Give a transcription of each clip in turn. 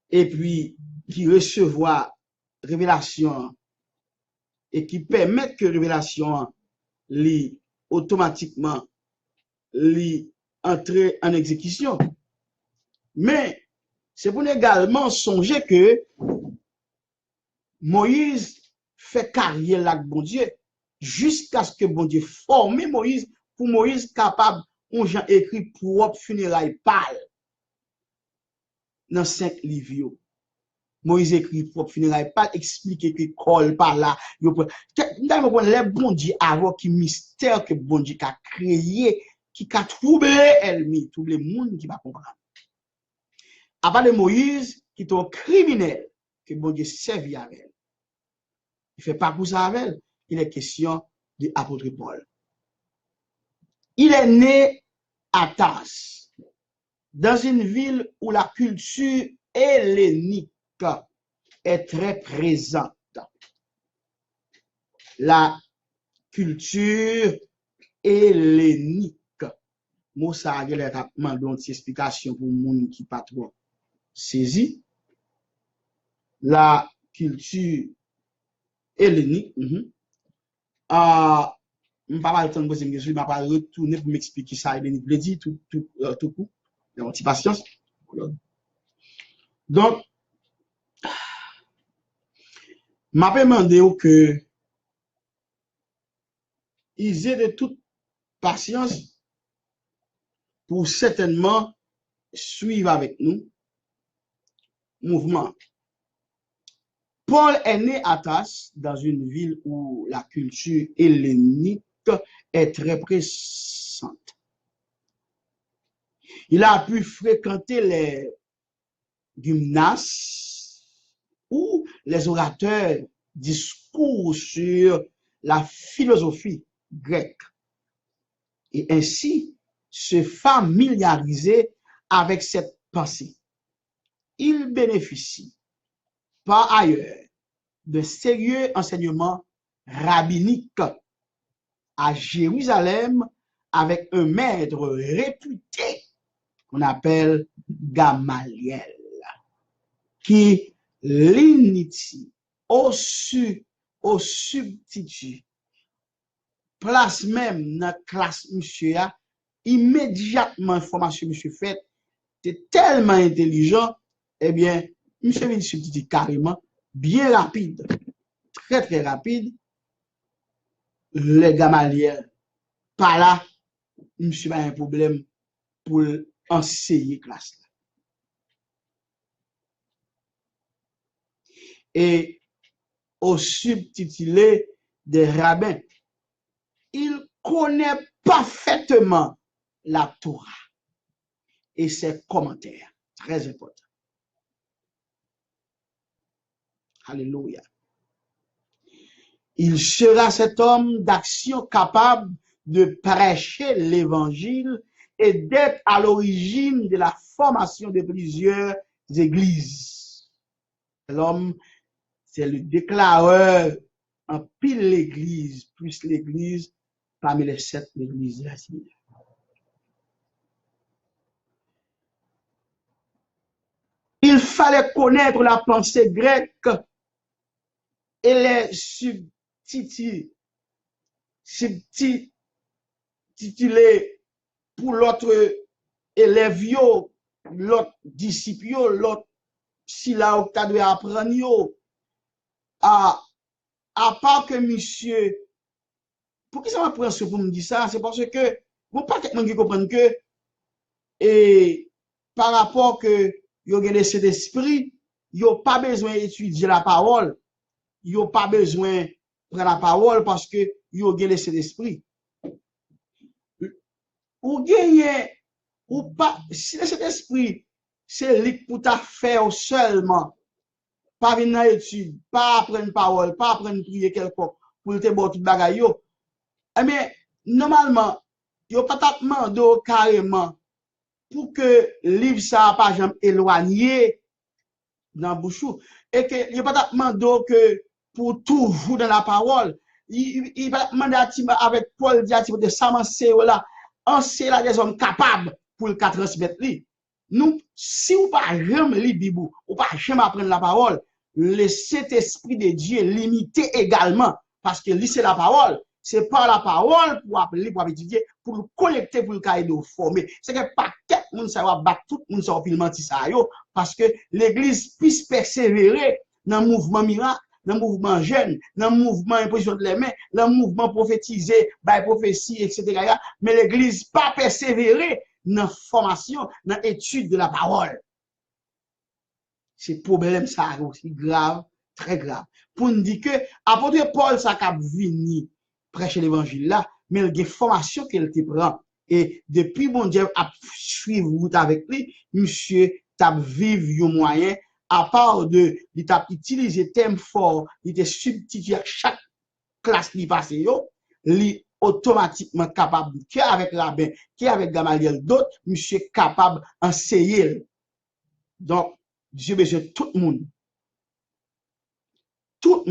et puis qui recevoir révélation et qui permettent que révélation li automatiquement li entrer en exécution. Mais c'est pour également songer que Moïse fait carrière là bon Dieu jusqu'à ce que bon Dieu forme Moïse pour Moïse capable on Jean écrit propre funérailles pâle dans 5 livres. Moïse écrit propre funérailles pâle expliquer que colle par là. Les bon Dieu avant qui mystère que bon Dieu a créé qui a troublé elle tout le monde qui va comprendre. À part de Moïse qui est un criminel que bon Dieu servi avec elle. Il fait pas pour ça avec elle. Il est question de l'apôtre Paul. Il est né à Tars, dans une ville où la culture hellénique est très présente. La culture hellénique. Moi, ça a demandé une explication pour le monde qui pas trop saisi. La culture hellénique. Je ne vais pas le temps de poser une question, je vais pas retourner pour m'expliquer ça. Il veut dire tout coup. Il y a une petite patience. Donc, je vais demander que ils aient de toute patience pour certainement suivre avec nous mouvement. Paul est né à Tars, dans une ville où la culture hellénique est très présente. Il a pu fréquenter les gymnases où les orateurs discourent sur la philosophie grecque et ainsi se familiariser avec cette pensée. Il bénéficie par ailleurs de sérieux enseignements rabbiniques à Jérusalem avec un maître réputé qu'on appelle Gamaliel, qui l'initie au substitut, place même dans la classe monsieur, immédiatement information monsieur fait, c'est tellement intelligent, eh bien, monsieur vient substituer carrément, bien rapide, très très rapide, les Gamaliel, par là, monsieur a un problème pour enseigner classe. Et au subtitulé des rabbins, il connaît parfaitement la Torah et ses commentaires. Très important. Alléluia. Il sera cet homme d'action capable de prêcher l'évangile et d'être à l'origine de la formation de plusieurs églises. L'homme, c'est le déclareur en pile l'église, plus l'église parmi les 7 églises de la Syrie. Il fallait connaître la pensée grecque et les subtituler pour l'autre élève, l'autre disciple, l'autre si là où tu dois apprendre. À part que monsieur, pour qui ça m'a pris pour me dire ça? C'est parce que, bon, pas quelqu'un qui comprend que, et par rapport que, yo gen cet esprit, yo pas besoin d'étudier la parole, yo pas besoin de prendre la parole parce que yo gen cet esprit. Ou gagner, ou pas, si cet esprit, c'est lui pour ta faire seulement, pas venir dans l'étude, pas apprendre parole, pas apprendre prier quelqu'un pour te boire tout bagay yo. Mais normalement, yo pas ta demandé carrément pour que livre ça pas jamais éloigné dans bouchou et que yo pas ta demandé que pour toujours dans la parole, il va demander avec Paul dit de s'amancer là, c'est là des hommes capables pour le transmettre lui. Nous, si ou pas jamais lire Bible, ou pas jamais apprendre la parole, le Saint-Esprit de Dieu est limité également. Parce que c'est la parole. C'est pas la parole pour appeler, pour étudier, pour le collecter, pour le cahier de former. C'est que pas quatre monde ça va battre tout le monde sur le menti ça yo. Parce que l'église puisse persévérer dans le mouvement miracle, dans le mouvement jeune, dans le mouvement imposition de les mains, dans le mouvement prophétisé, by prophétie, etc. Mais l'église pas persévérer dans la formation, dans l'étude de la parole. C'est problème ça aussi grave, très grave. Pour nous dire que apôtre Paul ça a venu prêcher l'évangile là, mais il y a des formations qu'il te prend. Et depuis bon Dieu a suivre route avec lui, monsieur t'a vivre un moyen à part de il t'a utilisé thème fort, il te substitué à chaque classe qui passe yo, li automatiquement capable qui avec rabbin, qui avec Gamaliel d'autres, monsieur capable enseigner. Donc Dieu besoin de tout le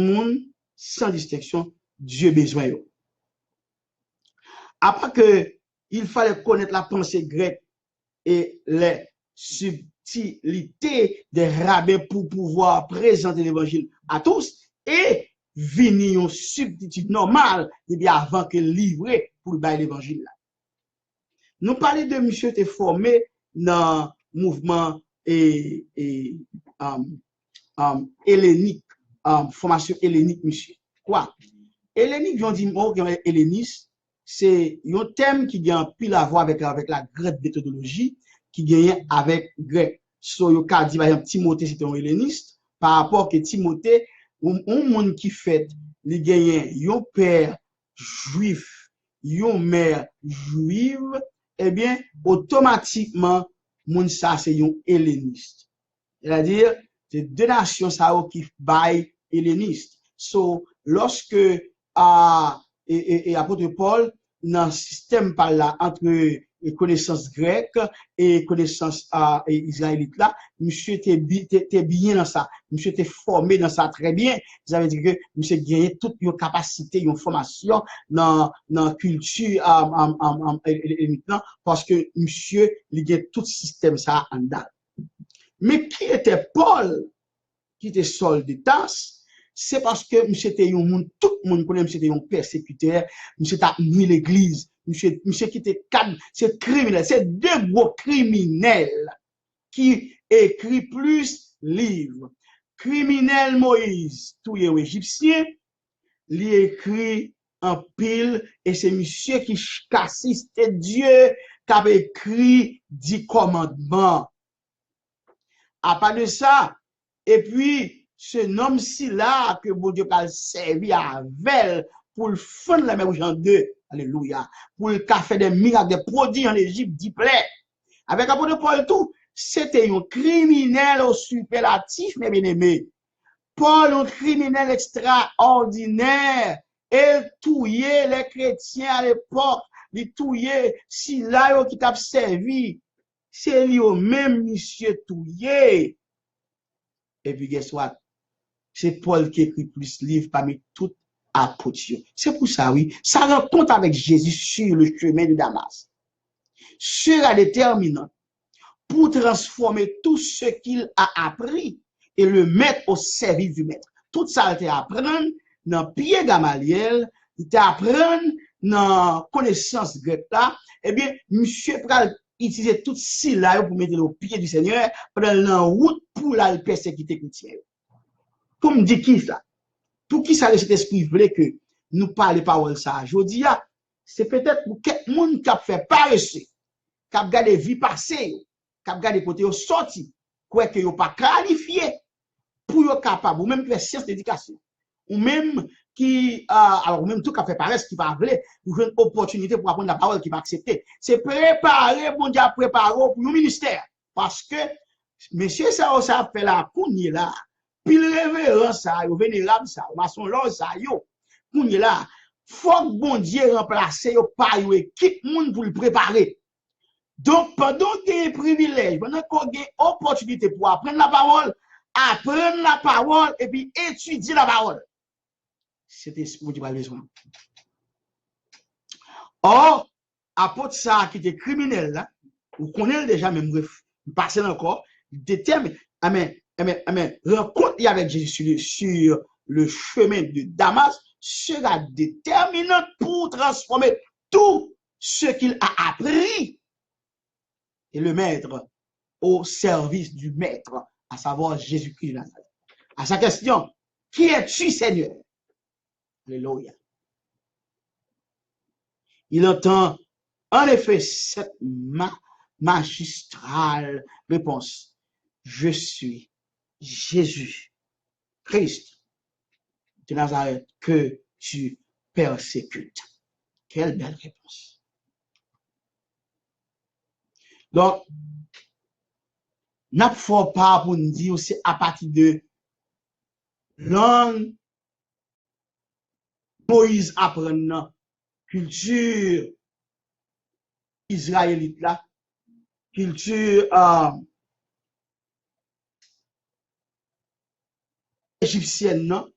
monde sans distinction, Dieu besoin. Après que il fallait connaître la pensée grecque et les subtilités des rabbins pour pouvoir présenter l'évangile à tous et venir une substitut normale bien avant que livrer pour le bail l'évangile. Nous parlons de monsieur qui est formé dans le mouvement hellénique, formation hellénique, monsieur. Quoi? Hellénique, j'en dis mot, helléniste, c'est un thème qui a pile à voir avec la grec méthodologie, qui gagne avec grec. So, yo ka dit, par exemple, Timothée, c'est un helléniste, par rapport que Timothée, un monde qui fait, il gagne un père juif, une mère juive, eh bien, automatiquement, moun ça, c'est un helléniste. C'est-à-dire, c'est deux nations ça qui baillent helléniste. So, lorsque apôtre Paul, dans le système par là, entre connaissances grecques et connaissances israélites là, monsieur était bien dans ça. Monsieur était formé dans ça très bien. Ça veut dire que monsieur gagnait toute une capacité, une formation dans la culture parce que monsieur, il a tout système ça en date. Mais qui était Paul, qui était Saul de Tarse? C'est parce que monsieur était un monde, tout le monde connaît, monsieur était un persécuteur, monsieur t'a nuit l'église, monsieur qui était cadre, c'est criminel, c'est deux gros criminels qui écrit plus livres. Criminel Moïse, tout est égyptien, il écrit en pile, et c'est monsieur qui assiste Dieu, qui a écrit 10 commandements. À part de ça, et puis, ce nom-ci là, que bon Dieu a servi à Vel pour le fond la mer Jean 2, alléluia, pour le café des miracles, des prodiges en Égypte, dit plaît. Avec l'apôtre Paul tout, c'était un criminel au superlatif, mes bien-aimés. Paul, un criminel extraordinaire, il touillait les chrétiens à l'époque, il touillait si là qui t'a servi, c'est lui au même monsieur touillé. Et puis, guess what? C'est Paul qui écrit plus de livres parmi toutes apôtres. C'est pour ça, oui. Ça rencontre avec Jésus sur le chemin de Damas. Sera déterminant pour transformer tout ce qu'il a appris et le mettre au service du maître. Tout ça, il apprendre dans pied Gamaliel, il apprendre dans connaissance grecque là. Eh bien, monsieur pral utiliser tout cela pour mettre au pied du Seigneur pendant la route pour la persécuter chrétien. Pour me dire qui ça? Pour qui ça, cet esprit voulait que nous parlions paroles ça? Je dis, c'est peut-être pour quelqu'un qui a fait paresseux, qui a gardé vie passée, qui a gardé côté sorti, quoi que vous pas qualifié pour être capable, ou même faire sciences d'éducation, ou même qui, alors même tout qui a fait paresse, qui va avoir une opportunité pour apprendre la parole, qui va accepter. C'est préparer, bon Dieu, préparer pour le ministère. Parce que, monsieur, ça fait la cournier là. Puis le révérend ça, le vénérable ça, le maçon l'or ça, yo. Cournier là. Faut que bon Dieu remplace yo par yo équipe moun pour le préparer. Donc, pendant qu'il y a un privilège, pendant qu'on a une opportunité pour apprendre la parole et puis étudier la parole. C'était ce que tu as besoin. Or, apôtre ça qui était criminel là, vous connaissez déjà même passer encore, détermine, rencontre avec Jésus sur le chemin de Damas sera déterminante pour transformer tout ce qu'il a appris et le mettre au service du maître, à savoir Jésus-Christ de Nazareth. À sa question, qui es-tu, Seigneur? Alléluia. Il entend en effet cette magistrale réponse. Je suis Jésus, Christ de Nazareth, que tu persécutes. Quelle belle réponse. Donc, n'a pas pour nous dire c'est à partir de langue Moïse apprend culture israélite là, culture égyptienne non,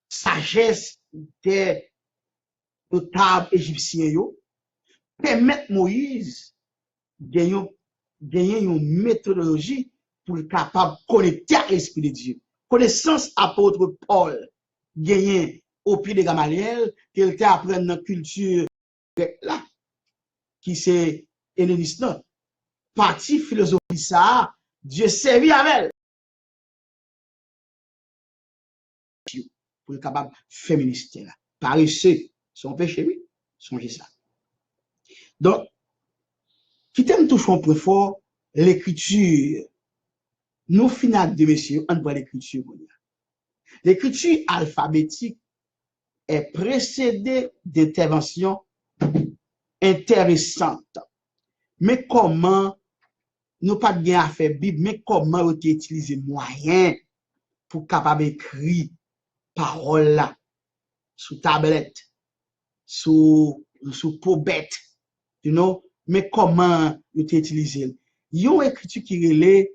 sagesse des notables égyptiens yo, permettre Moïse gagner une méthodologie pour être capable de connecter à l'Esprit de Dieu. Connaissance apôtre Paul gagné au pied de Gamaliel, qu'il t'a appris dans la culture là, qui c'est helléniste, partie philosophie ça, Dieu servi avec elle pour être capable de faire ministère là. Paresseux, son péché, oui, songez ça. Donc, qui t'aime toucher un peu fort, l'écriture. Nous finales de messieurs, on voit l'écriture. L'écriture alphabétique est précédée d'interventions intéressantes. Mais comment, nous pas bien à faire Bible, mais comment on utiliser moyens pour capable écrire parole là, sous tablette, sous poubette, you know, mais comment on utiliser. Il y a une écriture qui relève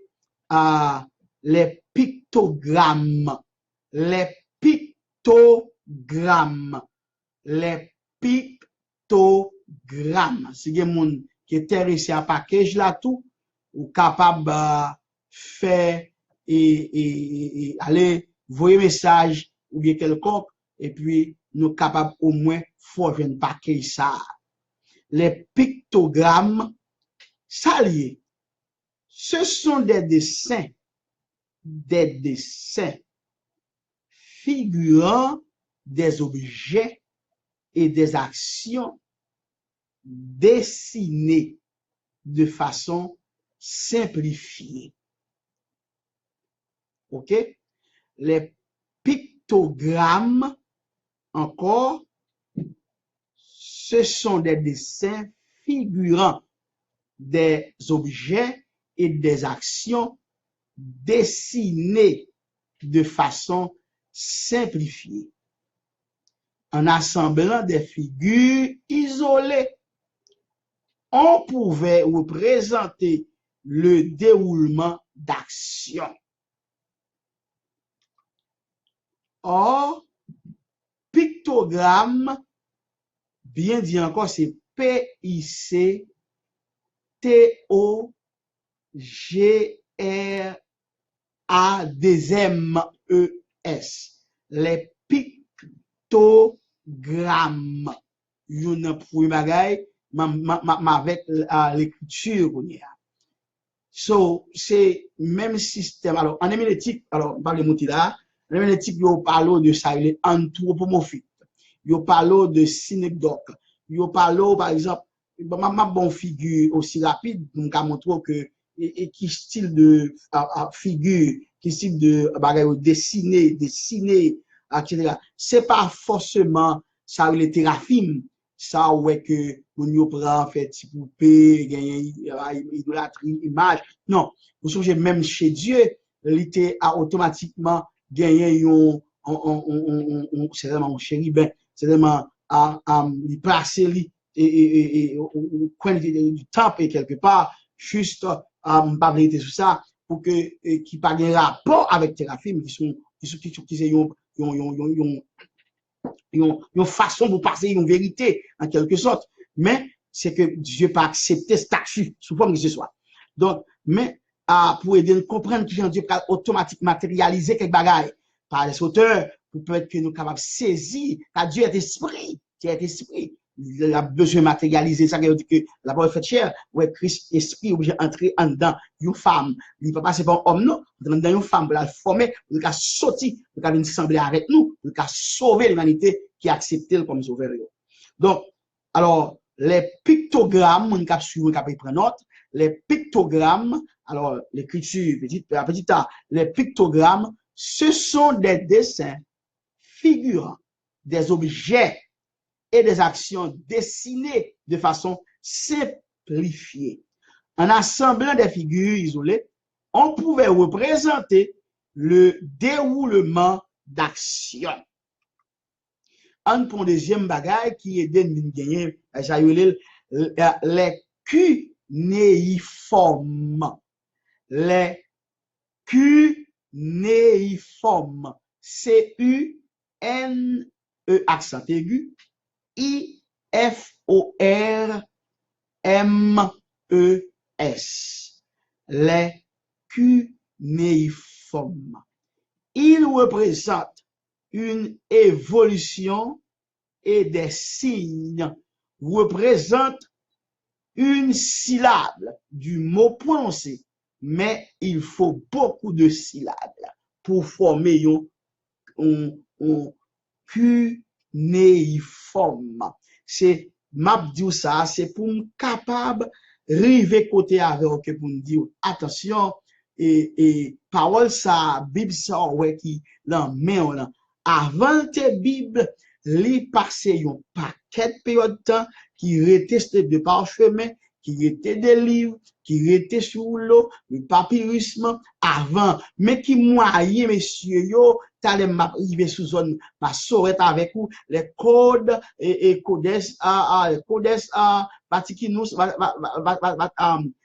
à les pictogrammes, les pictogrammes. Si il y a moun qui est intéressé à package là tout, ou capable faire et aller voyer message ou bien quelconque, et puis nous capable au moins faire un package ça. Les pictogrammes, ça lié. Ce sont des dessins figurant des objets et des actions dessinées de façon simplifiée. OK? Les pictogrammes, encore, ce sont des dessins figurant des objets et des actions dessinées de façon simplifiée. En assemblant des figures isolées, on pouvait représenter le déroulement d'actions. Or, pictogramme, bien dit encore, c'est P-I-C-T-O-G-R-A-2-M-E-S. Les pictogrammes. Yon pou bagay, avec l'écriture. So, c'est même système. Alors, en héménétique, alors, par les mots là, en héménétique, yo parle de ça, il est anthropomorphique. Yo parle de synecdoque. Yo parle, par exemple, ma bonne figure aussi rapide, donc à montrer que, et qui style de figure, qui style de bagay dessiné, etc. C'est pas forcément ça, le thérapie, ça, ouais, que, on y prend, fait, petit poupée, gagner, idolâtrie, image. Non. Vous savez, même chez Dieu, l'été a automatiquement gagné c'est vraiment, chérubin, c'est vraiment, il placer, et au coin du temple, et quelque part, juste, pas vérité sur ça, pour que, qui pas de rapport avec thérapie, qui une façon pour passer une vérité en quelque sorte, mais c'est que Dieu pas accepté statut sous forme que ce soit. Donc, mais, pour aider nous comprendre que Dieu peut automatiquement matérialiser quelques bagailles par les auteurs, pour peut-être que nous capables de saisir, car Dieu est esprit, Dieu est esprit. Il a besoin de matérialiser ça, qui veut dire que la parole fait chair, ouais, Christ, esprit, obligé d'entrer en dedans, une femme, il ne peut pas passer par un homme, non, dans une femme, pour la former, pour qu'elle sortir, pour qu'elle vienne sembler avec nous, pour qu'elle sauver l'humanité qui a accepté comme sauveur. Donc, alors, les pictogrammes, on cap suivre, on cap prendre note, les pictogrammes, alors, l'écriture, petit a, les pictogrammes, ce sont des dessins figurant des objets et des actions dessinées de façon simplifiée. En assemblant des figures isolées, on pouvait représenter le déroulement d'action. Un pour deuxième bagaille qui est de gagner, les cunéiformes. Les cunéiformes. C-U-N-E accent aigu. I-F-O-R-M-E-S. Les cunéiformes. Ils représentent une évolution et des signes représentent une syllabe du mot prononcé, mais il faut beaucoup de syllabes pour former un cunéiforme. C'est m'a dit ça, c'est pour me capable river côté avec pour me dire attention et parole ça Bible ça ouais qui dans main avant te Bible li passé un paquet de période de temps qui restait de parchemin qui était des livres qui étaient sur l'eau le papyrusme avant mais qui moyen monsieur yo t'allais m'arriver sous zone ma saurait avec vous les codes et codes les codes Vaticanus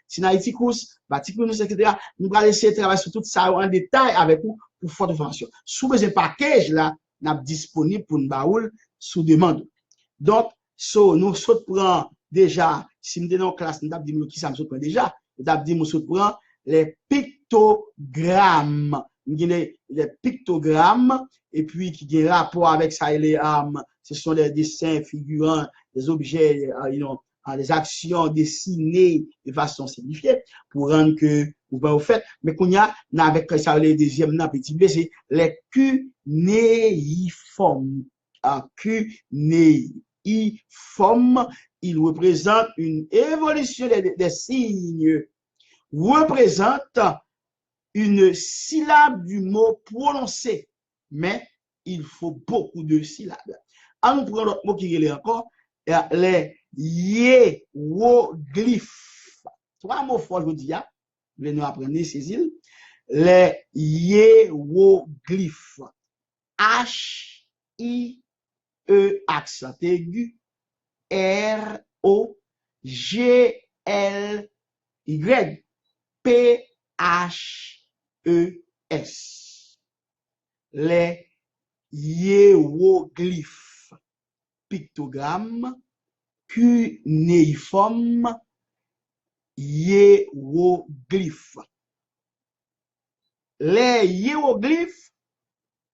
Sinaiticus Vaticanus etc. Nous allons essayer de travailler sur tout ça en détail avec vous pour faire de formation sous ce package là n'a disponible pour une baoul sous demande donc nous prenons déjà si nous sommes en classe nous avons dit qui ça nous prend déjà nous avons dit nous prenons les pictogrammes les pictogrammes et puis qui ont rapport avec ça ce sont des dessins figurant des objets des actions dessinées de façon simplifiée pour rendre que vous pouvez faire mais qu'on y a avec ça le deuxième petit b c'est les cunéiformes cunéiformes il représente une évolution des signes représente une syllabe du mot prononcé, mais il faut beaucoup de syllabes. À nous prendre l'autre mot qui est encore, les hiéroglyphes. Trois mots forts, je vous dis, vous nous apprendre ces îles. Les hiéroglyphes. H-I-E accent aigu. R-O-G-L-Y. P-H-E-S. Les hiéroglyphes, pictogrammes, cunéiformes, hiéroglyphes. Les hiéroglyphes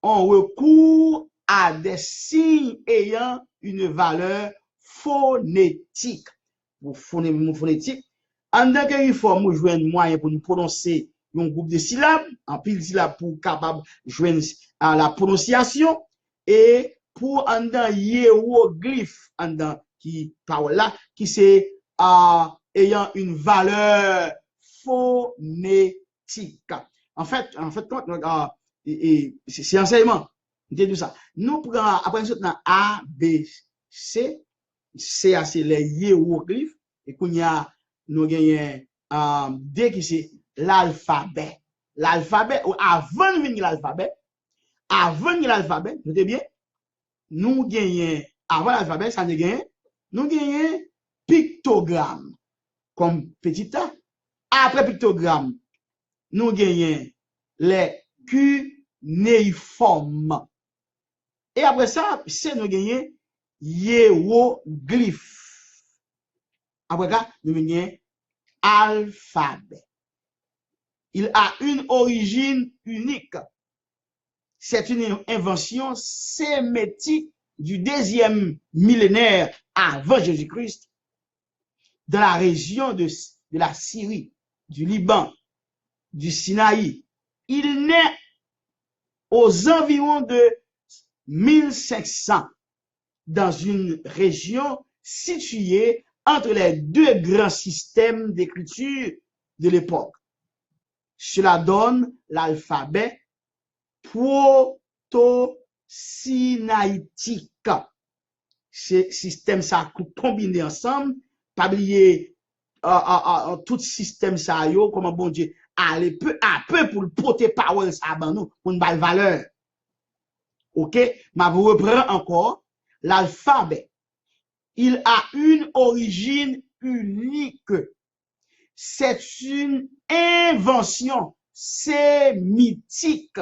ont recours à des signes ayant une valeur phonétique. Pour phonétique, en tant que forme, nous jouons un moyen pour nous prononcer un groupe de syllabes, en pile syllabes pour capable joindre à la prononciation et pour en tant hiéroglyphe en tant qui parole là qui c'est ayant une valeur phonétique. En fait c'est enseignement. Tout ça. Nous prenons après dans A B C c'est les hiéroglyphes et qu'on y a nous gagnons D qui c'est l'alphabet. L'alphabet, avant de venir l'alphabet, notez bien, nous gagnons, avant l'alphabet, ça nous gagne, nous gagnons pictogramme, comme petit a. Après pictogramme, nous gagnons les cunéiformes. Et après ça, c'est nous gagnons hiéroglyphes. Après ça, nous gagnons alphabet. il a une origine unique. C'est une invention sémitique du 2e millénaire avant Jésus-Christ, dans la région de la Syrie, du Liban, du Sinaï. Il naît aux environs de 1500 dans une région située entre les deux grands systèmes d'écriture de l'époque. Cela donne l'alphabet proto-sinaïtique. Ce système ça combiné ensemble, pas oublier tout système ça yo, comment bon Dieu aller peu à peu pour le porter parole ça ban nous pour une balle valeur. OK, ma vous reprend encore l'alphabet. Il a une origine unique. C'est une invention sémitique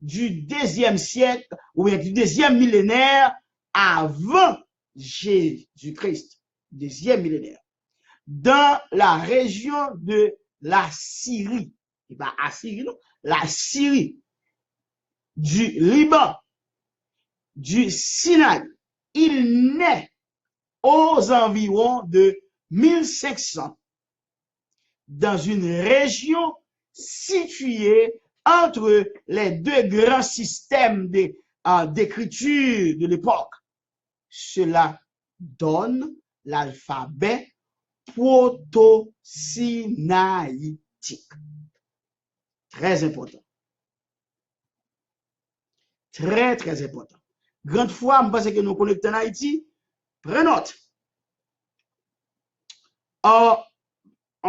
du 2e siècle ou bien du 2e millénaire avant Jésus-Christ. 2e millénaire. Dans la région de la Syrie. Et pas Assyrie, non? La Syrie. Du Liban. Du Sinaï. Il naît aux environs de 1500 dans une région située entre les deux grands systèmes d'écriture de l'époque. Cela donne l'alphabet proto-sinaïtique. Très important. Très, très important. Grande fois, je pense que nous connectons en Haïti. Prenez note. En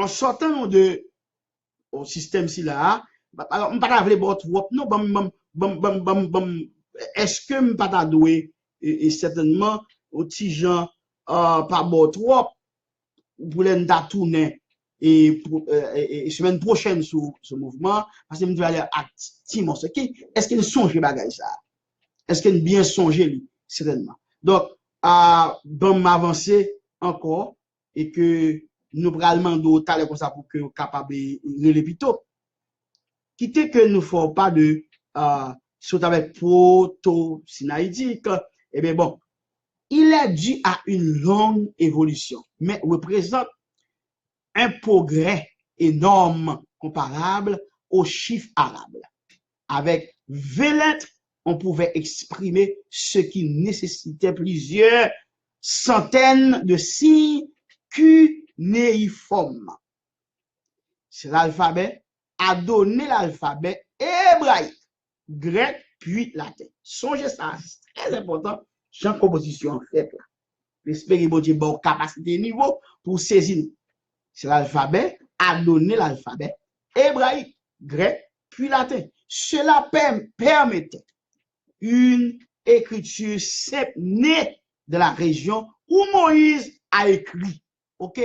sortant de au système si là, alors on pas parler bon trop non est-ce que me pas doué et certainement au petit gens pas bon trop pour les tourner et semaine prochaine sur ce mouvement parce que me doit aller activement ce qui est-ce qu'il songe bagay ça est-ce qu'il bien songer lui certainement donc bon m'avancer encore et que nous prenons d'autres talents comme ça pour que nous capable de l'épito. Quitter que nous ne faisons pas de sauter avec proto-sinaïtique. Eh bien bon, il est dû à une longue évolution, mais représente un progrès énorme comparable aux chiffres arabes. Avec 20 lettres, on pouvait exprimer ce qui nécessitait plusieurs centaines de signes cunéiforme. C'est l'alphabet a donné l'alphabet hébraïque, grec, puis latin. Songez ça, c'est très important. Jean composition en fait là. J'espère que Dieu bon capacité niveau pour saisir. C'est l'alphabet a donné l'alphabet hébraïque, grec, puis latin. Cela permettait une écriture simple née de la région où Moïse a écrit. OK?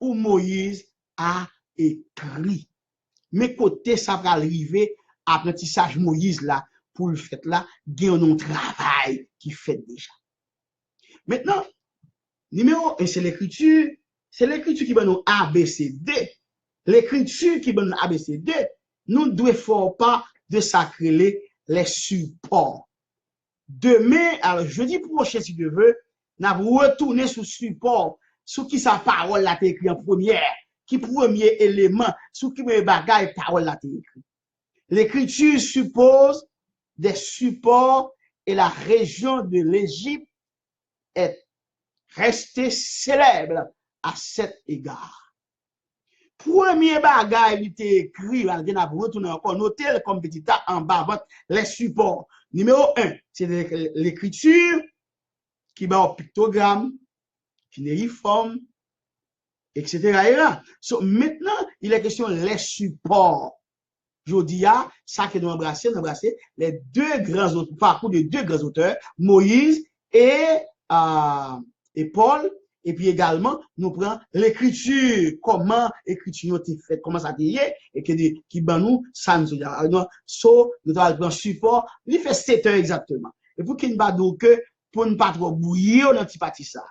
Où Moïse a écrit. Mais côté ça va arriver apprentissage Moïse là pour le fait là, il y a un travail qui fait déjà. Maintenant, numéro 1 c'est l'écriture qui va nous ABCD. L'écriture qui va nous ABCD, nous ne devons pas de sacrer les supports. Demain, alors jeudi prochain si Dieu veut, nous allons retourner sur support, sur qui sa parole là écrit en première, qui premier élément, sur qui me bagaille parole là écrit. L'écriture suppose des supports et la région de l'Égypte est restée célèbre à cet égard. Premier bagaille, il était écrit, on a retourné encore, noté comme petit A en bas, les supports. Numéro 1, c'est l'écriture qui va au pictogramme, cunéiforme, etc. So, maintenant, il est question les supports. Je dis, ça que nous embrasser les deux grands auteurs, parcours de deux grands auteurs, Moïse et Paul. Et puis également, nous prenons l'écriture, comment l'écriture est faite, comment ça est et qui ban nous, ça nous dit. So, nous allons prendre support, il fait 7 heures exactement. Et pour qu'il ne pas que, pour ne pas trop bouillir, on a petit ça.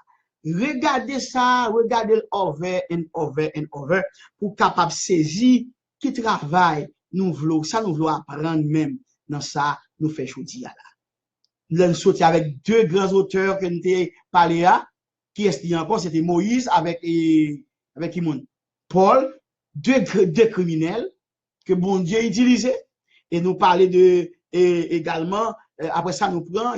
Regardez ça, regardez over and over and over, pour capable saisir qui travaille, nous voulons, ça nous voulons apprendre même dans ça, nous fait aujourd'hui là. Nous sommes avec deux grands auteurs que nous avons parlé là, qui est encore, c'était Moïse avec Paul, deux criminels que bon Dieu utilisait. Et nous parler de, également, après ça, nous prenons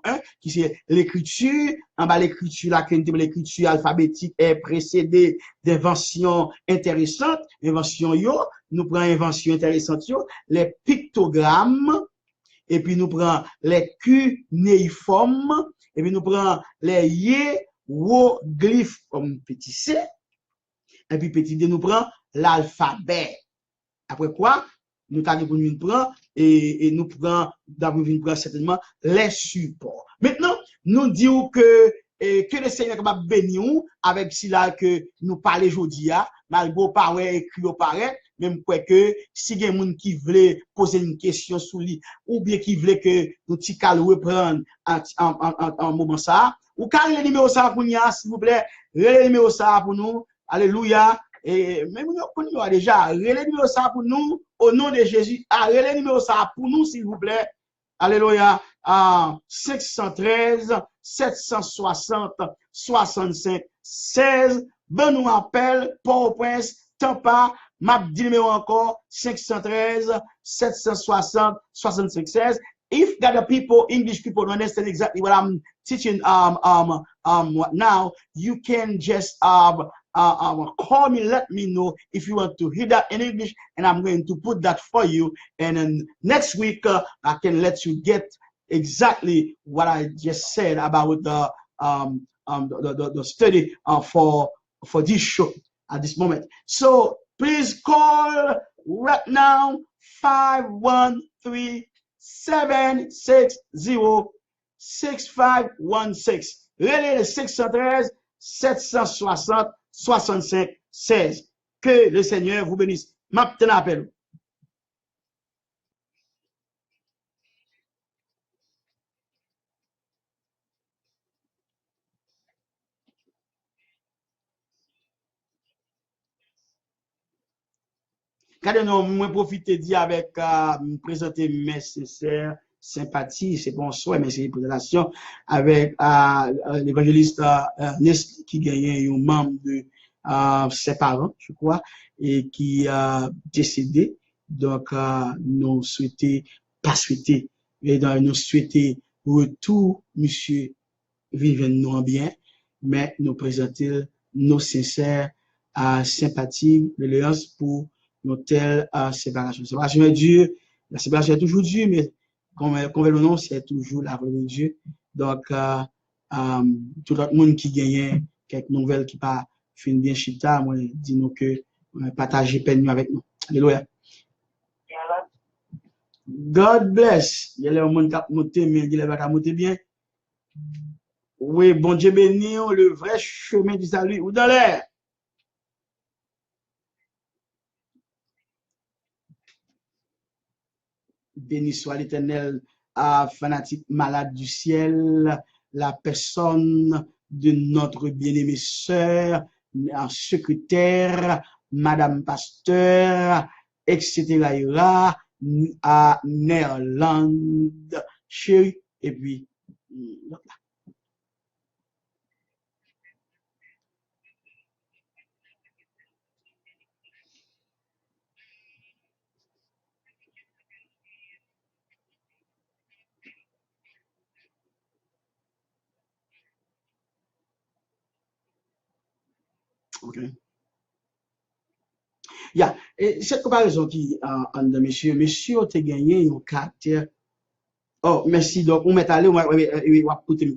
un, qui c'est l'écriture. En bas, l'écriture, l'écriture alphabétique est précédée d'inventions intéressantes. Invention yo, nous prenons invention intéressante yo, les pictogrammes, et puis nous prenons les cunéiformes, et puis nous prenons les hiéroglyphes comme petit c, et puis petit d, nous prenons l'alphabet. Après quoi, nous prendre et nous prenons certainement les supports. Maintenant, nous disons que le Seigneur est capable de bénir avec cela que nous parlons aujourd'hui, malgré pas écrit au paraît, même quoi que si il y a des gens qui veulent poser une question sur lui, ou bien qui veulent que nous t'icalons reprendre en moment ça, ou quand le numéro ça pour nous, s'il vous plaît, le numéro ça pour nous, alléluia. Et même nous a déjà relais numéro ça pour nous au nom de Jésus. Relais numéro ça pour nous s'il vous plaît. Alléluia. 513 760 65 16. Ben nous appelle Port-au-Prince, Tampa, map dit numéro encore 513 760 65 16. If the people, English people don't understand exactly what I'm teaching now, you can just call me, let me know if you want to hear that in English, and I'm going to put that for you. And then next week, I can let you get exactly what I just said about the study for this show at this moment. So please call right now 513-760-6516. Relais le 613 760 65 16. Que le Seigneur vous bénisse. Maintenant, appel. Quand nous profiter de dire avec me présenter mes sincères sympathies, c'est bon souhait, mais c'est une présentation avec l'évangéliste Ernest qui gagnait un membre de ses parents, je crois, et qui a décédé. Donc, nous souhaitons, pas souhaiter, mais nous souhaiter retour, monsieur, vivre nous en bien, mais nous présenter nos sincères sympathies, doléances pour nos telles séparations. Séparation est Dieu, la séparation est toujours Dieu, mais comme le nom, c'est toujours la volonté de Dieu. Donc, tout le monde qui gagne quelques nouvelles qui pas fin bien chita, moi, dis-nous que partagez peine avec nous. Alléluia. God bless. Il y a le monde qui a monté, mais il y a le qui a monté bien. Oui, bon Dieu béni, le vrai chemin du salut, ou dans l'air. Béni soit l'Éternel, fanatique malade du ciel, la personne de notre bien-aimée sœur, secrétaire, Madame Pasteur, etc. à Néerlande, chérie, et puis, ok. Yeah. Et cette comparaison qui, entre monsieur a gagné un caractère. Oh, merci. Donc, on met allé, on va écouter le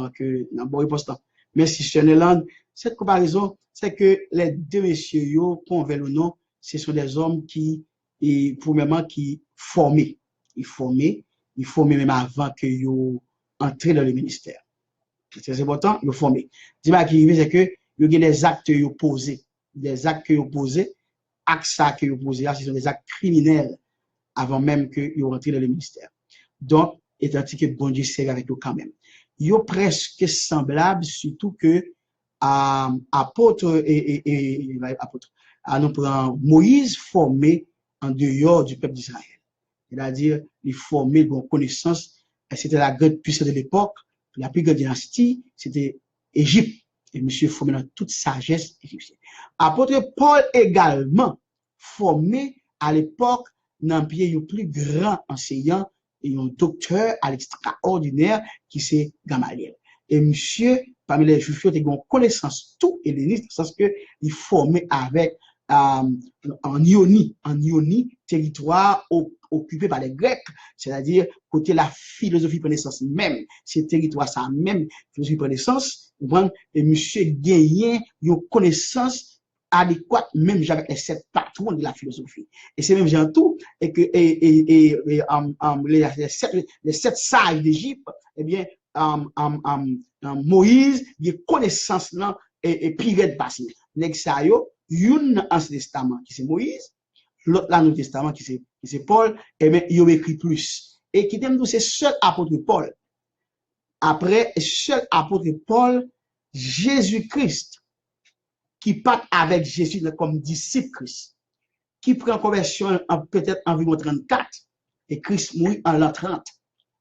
que, dans bon postant. Merci, Cheneland. Cette comparaison, c'est que les deux messieurs, qu'on veut ou non, ce sont des hommes qui, premièrement, qui formaient. Ils formaient même avant que ils entrent dans le ministère. C'est important, ils formaient. Dis-moi qui arrive, c'est que, il y a des actes posés. Des actes posés, actes que posés, ce sont des actes criminels avant même que ils rentrent dans le ministère. Donc, étant donné que bon Dieu sert avec eux quand même. Ils sont presque semblables, surtout que apôtre nous prend Moïse formé en dehors du peuple d'Israël. C'est-à-dire, il formé de connaissance. C'était la grande puissance de l'époque. La plus grande dynastie, c'était Égypte. Et monsieur formé dans toute sagesse égyptienne. Apôtre Paul également formé à l'époque dans un pays plus grand enseignant et un docteur à l'extraordinaire qui c'est Gamaliel. Et monsieur, parmi les juifs, il a une connaissance tout helléniste, dans le sens que il formé avec en Ionie, territoire occupé par les Grecs, c'est-à-dire côté la philosophie de naissance même, c'est territoire ça même, philosophie de naissance, et monsieur gagné une connaissance adéquate même avec les 7 patrons de la philosophie. Et c'est même genre tout, et que les 7 sages d'Égypte, eh bien, Moïse, il a connaissance là et privé de passé. L'exayo, une Ancien Testament qui c'est Moïse, l'autre là Nouveau Testament qui c'est Paul, et bien il a écrit plus. Et qui t'aime c'est seul apôtre Paul. Après, seul apôtre Paul, Jésus-Christ, qui part avec Jésus comme disciple Christ, qui prend conversion en peut-être environ 34, et Christ mourit en l'an 30,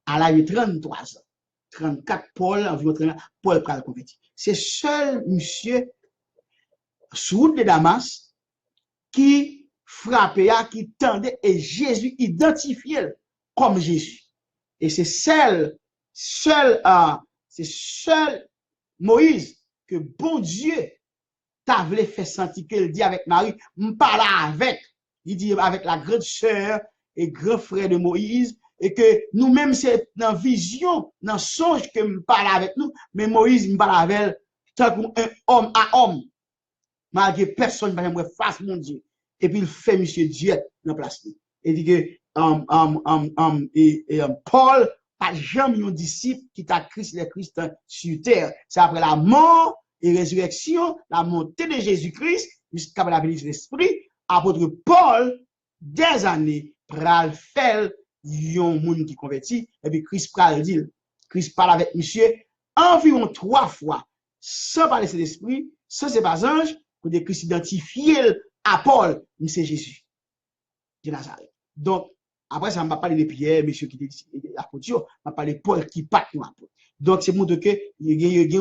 à l'âge de 33 ans. 34, Paul, environ 30, Paul prend le converti. C'est seul monsieur, sous route de Damas, qui frappait, qui tendait, et Jésus identifiait comme Jésus. Et c'est seul Moïse que bon Dieu t'avait fait sentir qu'il dit avec Marie, m'parle avec, il dit avec la grande sœur et grand frère de Moïse, et que nous-mêmes c'est dans vision, dans songe que m'parle avec nous, mais Moïse m'parle avec elle, tant qu'un homme à homme, malgré personne ne va face mon Dieu. Et puis il fait monsieur Dieu dans la place. Et dit que Paul pas jamais un disciple qui t'a Christ les Christ sur terre. C'est après la mort et résurrection, la montée de Jésus-Christ, jusqu'à la venue de l'Esprit, apôtre Paul, des années, pral fait yon moun qui converti, et puis Christ pral dit, Christ parle avec monsieur environ 3 fois, sans parler de l'Esprit, sans ses pas anges, pour que Christ identifie à Paul, mais c'est Jésus de Nazareth. Donc, après ça, on va parler de Pierre, monsieur qui dit apôtre, on va parler de Paul qui part nous apôtre. Donc, c'est pour que il y a une vie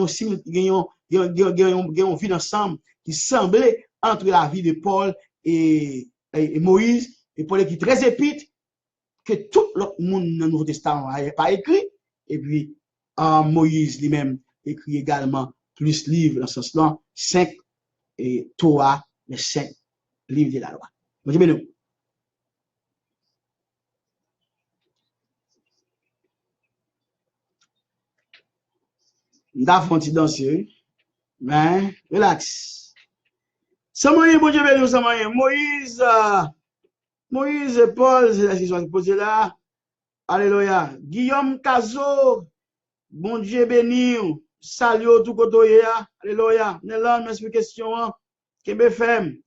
ensemble qui semblait entre la vie de Paul et Moïse, et Paul qui est très épite, que tout le monde dans le Nouveau Testament n'a pas écrit, et puis Moïse lui-même écrit également plus livres dans ce sens-là, 5 et Torah, les 5 livres de la loi. Vous voyez, nous. D'avant de danser, mais relax. Ça moyen, bon Dieu, béni, ça moyen. Moïse et Paul, c'est la question qui posée là. Alléluia. Guillaume Cazo, bon Dieu béni, salut tout côté. Alléluia. Nélan, mes questions, Kebe Fem.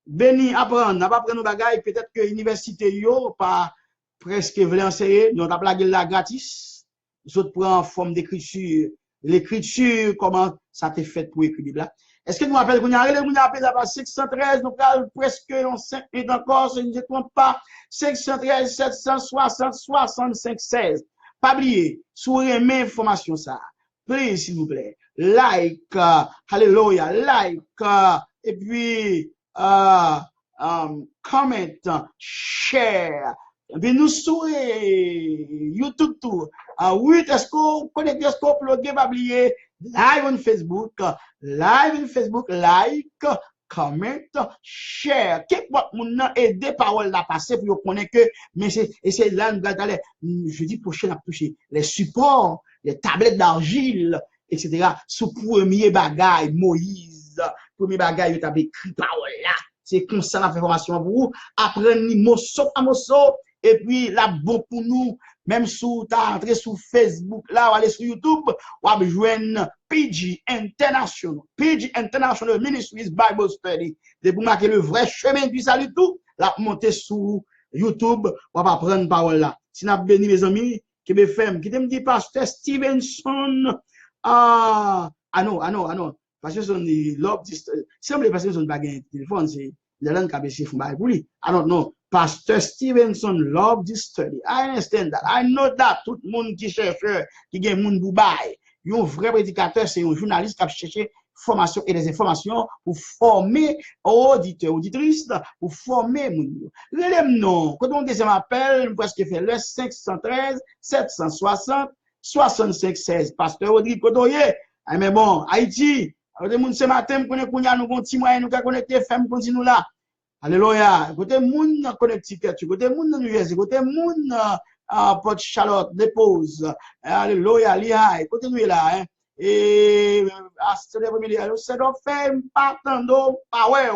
Béni, apprendre, n'a pas prendre nos bagailles, peut-être que l'université yo, pas presque voulait enseigner, nous avons la là gratis. Nous autres prend en forme d'écriture. L'écriture, comment ça t'est fait pour écrire là. Est-ce que nous rappelez qu'on a appelé là 613, donc là, presque 5 minutes encore, si je ne me trompe pas, 613, 760, 65, 16. Pas oublier, sous les information ça. Please, s'il vous plaît. Like, hallelujah, like, et puis, comment, share. Puis nous sur YouTube tout. Oui, est-ce qu'on connecte, est-ce qu'on plugge, pas oublier, live on Facebook, like, comment, share. Quelque part, mon aider parole la passer pour connaître que, mais c'est là, je dis prochain à toucher les supports, les tablettes d'argile, etc. Sous premier bagaille, Moïse, premier bagaille, il a écrit parole là. C'est comme ça la formation pour vous. Apprenez morceau à morceau. Et puis, là, bon pour nous, même si tu as entré sur Facebook, là, ou aller sur YouTube, ou aller joindre PG International Ministries Bible Study. C'est pour marquer le vrai chemin du salut tout, là, monter sur YouTube, ou va prendre parole là. Si nous avons béni, mes amis, qui me fait, qui me dit, Pasteur Stevenson, non. Pasteur Stevenson, semble Pasteur Stevenson, pas un téléphone, c'est Le langue qui a baissé pour lui. I don't know. Pastor Stevenson loved this study. I understand that. I know that. Tout le monde qui cherche, qui gagne monde pour bail. Un vrai prédicateur, c'est un journaliste qui a cherché formation et des informations pour former auditeurs, auditrices, pour former mon. Relève non. Quand on deuxième appel, presque fait le 513 760 65 16. Pasteur Rodrigue Kodoye. Ah, mais bon, Haïti, alors monde ce matin, nous connaissons nous petit moyen nous connecter FM continue là. Alléluia. Côté moun connecticut, côté moun New Jersey, côté moun Port Charlotte dépose. Alléluia, lihai. Côté nous là hein. Et c'est donc fait pas tando pas ouais.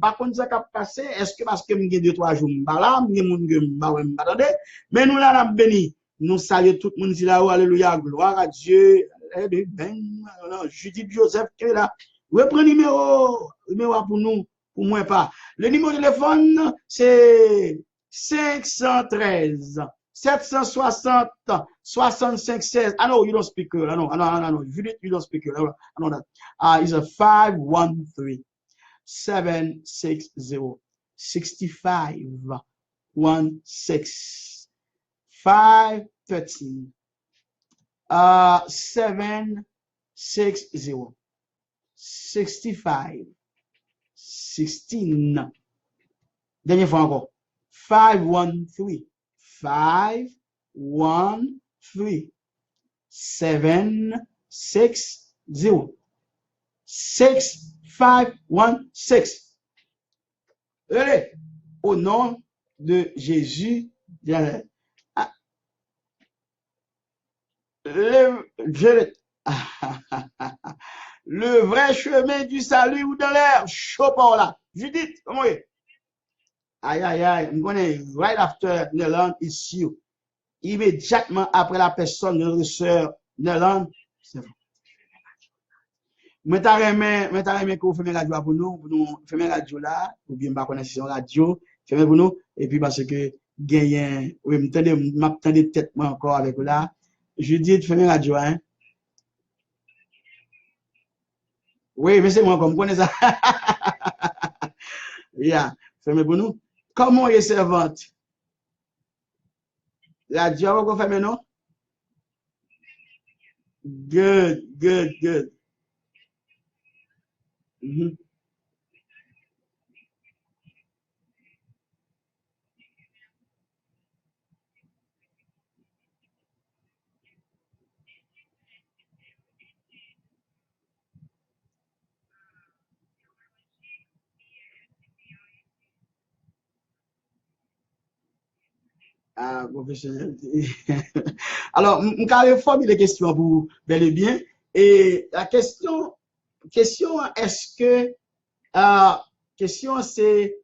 Pas contre ça qui a passé, est-ce que parce que m'gé 2-3 jours m'pa là, m'gé moun que m'pa attendez, mais nous là n'a béni. Nous saluons tout le monde là, alléluia, gloire à Dieu. Judith Joseph qui est là. Reprenez numéro pour nous, pour moi pas. Le numéro de téléphone, c'est 513 760 65 16. I know you don't speak. I know. Judith, you don't speak. I know that. It's a 513 760 65 16 513 760 65 16. Dernière fois encore. 513 513 760 6516. Allez, au nom de Jésus, le vrai chemin du salut ou dans l'air, chaud par là. Judith, comment est? Aïe, aïe, aïe, I'm gonna, right after Nelan is you. Immédiatement après la personne de notre sœur Nelan, c'est bon. Mais t'as aimé que vous faites radio pour nous faire radio là, ou bien pas connaître sur radio, faire pour nous, et puis parce que gagne, oui, m'attendez peut-être moi encore avec vous là. Je dis de faire radio, hein. Oui, mais c'est moi comme connais ça. Yeah, fermez pour nous. Comment est servante? Radio, vous fermez non? Good. Mm-hmm. Professionnel. Alors, je vais formuler des questions pour bel et bien. Et la question est-ce que, question c'est,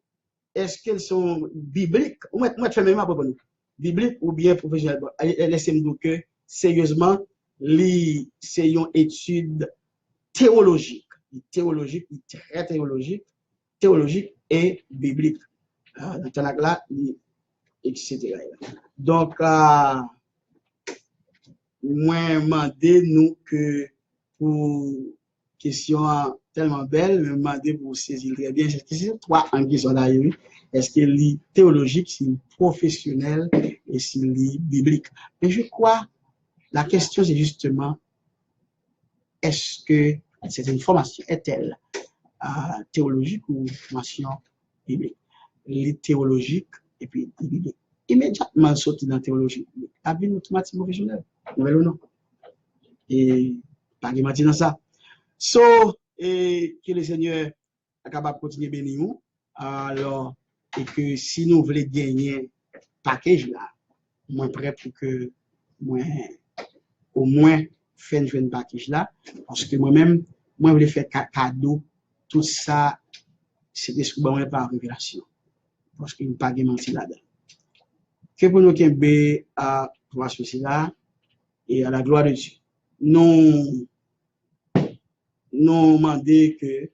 est-ce qu'elles sont bibliques? Moi, je fais même pas pour nous. Biblique ou bien professionnel. Laissez-moi dire que, sérieusement, c'est une étude théologique. Théologique, très théologique et biblique. Dans là, etc. Donc, moi, demandé nous que pour question tellement belle, me demander pour saisir très bien. C'est trois en question d'ailleurs. Est-ce qu'il est théologique, s'il est professionnel et s'il est biblique? Mais je crois, la question c'est justement, est-ce que cette information est-elle théologique ou formation biblique? Les théologiques et puis biblique. Immédiatement sorti dans la théologie. La vie automatique professionnelle. Vous voyez ou non? Et pas de mentir dans ça. So, et que le Seigneur est capable de continuer à bénir nous. Alors, et que si nous voulons gagner package là, moi prêt pour que moi au moins faire une package là, parce que moi-même, moi je voulais faire cadeau, tout ça, c'était ce que moi par révélation. Parce qu'il n'y a pas de mentir là-dedans. Que pour nous qu'il y à trois ceci là et à la gloire de Dieu. Nous demander que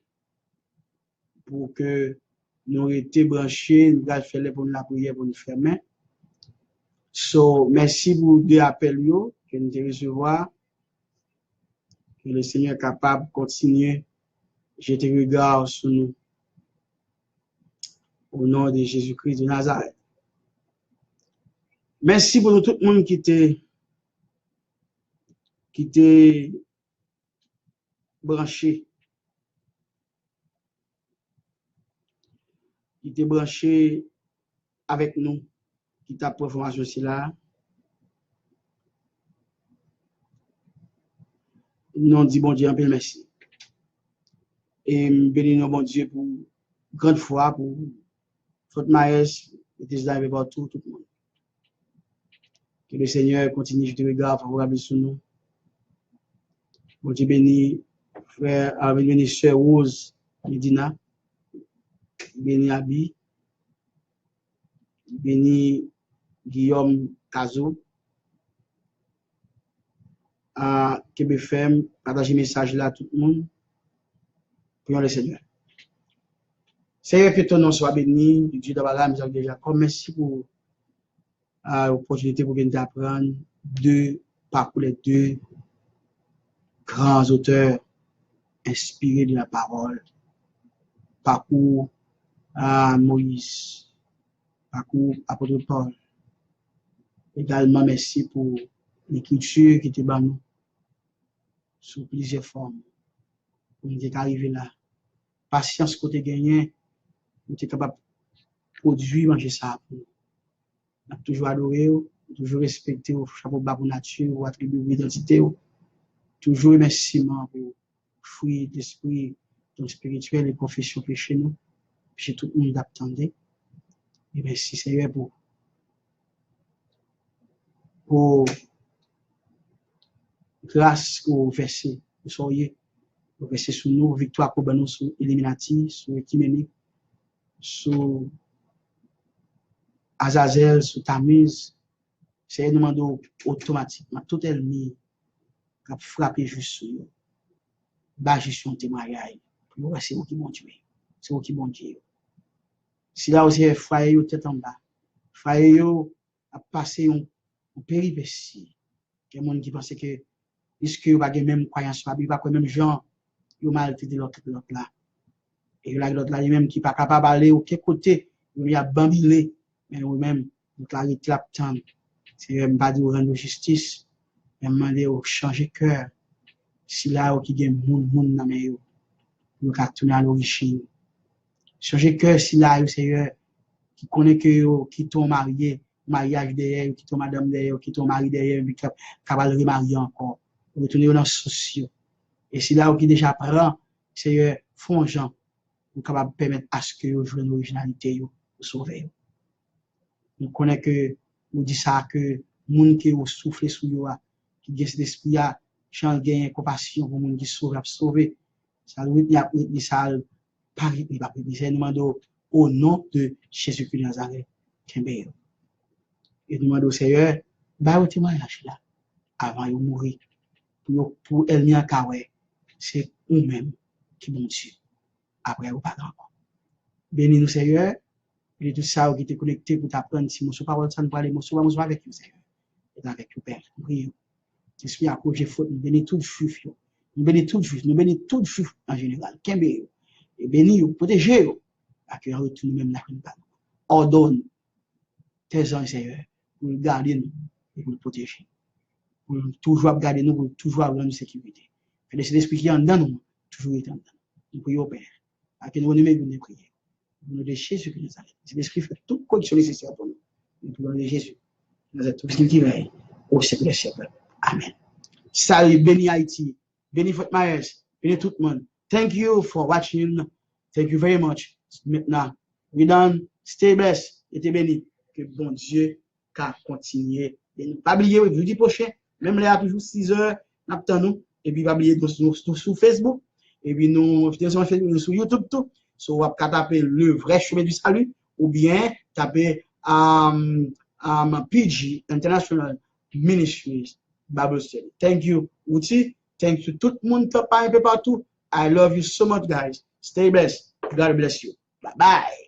pour que nous étions branchés, nous allons faire pour la prière pour nous fermer. So, merci pour deux appels que nous devons recevoir. Que le Seigneur est capable de continuer. Jeter regard sur nous. Au nom de Jésus-Christ de Nazareth. Merci pour tout le monde qui était branché. Qui était branché avec nous. Qui t'a pour information aussi là. Nous dit bon Dieu, un peu merci. Et bénis bon Dieu pour grande foi, pour votre maïs, et des amis partout, tout le monde. Que le Seigneur continue de regarder favorable sur nous. Bon Dieu béni, frère, béni sœur Rose, Medina, béni Abi, béni Guillaume Cazo, à KBFM, partagez message là à tout le monde. Prions le Seigneur. Seigneur, que ton nom soit béni, Dieu d'Abraham, nous avons déjà comme merci pour l'opportunité pour nous apprendre par les deux grands auteurs inspirés de la parole. Parcours à Moïse, parcours apôtre Paul. Également, merci pour l'écriture qui était dans nous sous plusieurs formes. Pour nous arriver là. Patience côté gagné, nous sommes capables de produire, manger ça. Nous avons toujours adoré, toujours respecté au chapeau bas pour nature, ou attribuer l'identité. Toujours remerciement pour fruit d'esprit, donc spirituel et confession péché nous. Puis tout le monde attendait. Et merci Seigneur pour grâce au verset, au soyez, au verset sur nous, victoire pour nous sur Illuminati, sur Ekiménique, sur Azazel, sur Tamise. C'est un demande automatiquement, tout ennemi qui a frappé juste sur nous. Bah, gestion témoignage. C'est vous qui bon Dieu. C'est vous qui bon Dieu. Si là aussi, frère, tête en bas. Frère, a passé une péripétie. Il y a des gens qui pensent que, puisque vous n'avez pas même croyance, vous n'avez pas les mêmes gens, vous maltraitez l'autre là. Et l'autre là, même qui n'est pas capable d'aller au côté, vous y a bambilé, mais vous-même, vous avez claptant. C'est pas de rendre justice, mais demander de changer cœur. Si là, qui gagne moun dans mes vous pouvez tourner à l'origine. Changer cœur si là, Seigneur, qui connaît que qui sont mariés, mariage derrière, qui sont madame derrière, qui sont mari derrière, qui capable de remarier encore. Retourner dans sociaux. Et si là, qui déjà prend, Seigneur, font gens, vous capable de permettre à ce que vous jouez l'originalité, vous sauvez. Nous connaissons que, vous dit ça, que, moun qui vous souffle sous vous, qui gagne cet esprit, chant gagne compassion pour moun qui sauver. Ça doit être ça, Paris, il va nous demander au nom de Jésus-Christ de Nazareth, et nous demandons au Seigneur, bah, au témoignage là, avant de mourir, pour elle n'y a qu'à c'est nous-mêmes qui bon Dieu, après ou pas encore. Bénis nous Seigneur, et tout ça qui est connecté pour t'apprendre, si mon parole, ça nous parle, mon souvent avec vous Seigneur, et avec vous Père, prions. J'espère à cause de faute, nous bénis tout juif, nous bénis tout juif, nous bénis tout juif en général, et bénis, protégez, à que retourne même la campagne. Ordonne tes anges, Seigneur, pour nous garder nous et pour nous protéger. Pour toujours garder nous, pour toujours avoir une sécurité. Que l'esprit qui est en nous, toujours est en nous. Nous prions au Père. À que nous nous nous prier. Nous de Jésus qui nous arrête. C'est l'esprit fait toute condition nécessaire pour nous. Nous prions de Jésus. Nous avons tout ce qui règne au siècle des siècles. Amen. Salut, béni Haïti. Béni votre mariage. Béni tout le monde. Thank you for watching. Thank you very much. Maintenant, we done. Stay blessed. Et béni. Que bon Dieu qu'a continué. Pas oublier, jeudi prochain, même là, toujours 6 heures, nous. Et puis, pas oublier sur Facebook. Et puis, nous, sur YouTube, tout. So, on va taper le vrai chemin du salut. Ou bien, taper PG, International Ministries, Bible Study. Thank you, Uti. Thank you to tout le monde qui a un peu partout. I love you so much, guys. Stay blessed. God bless you. Bye-bye.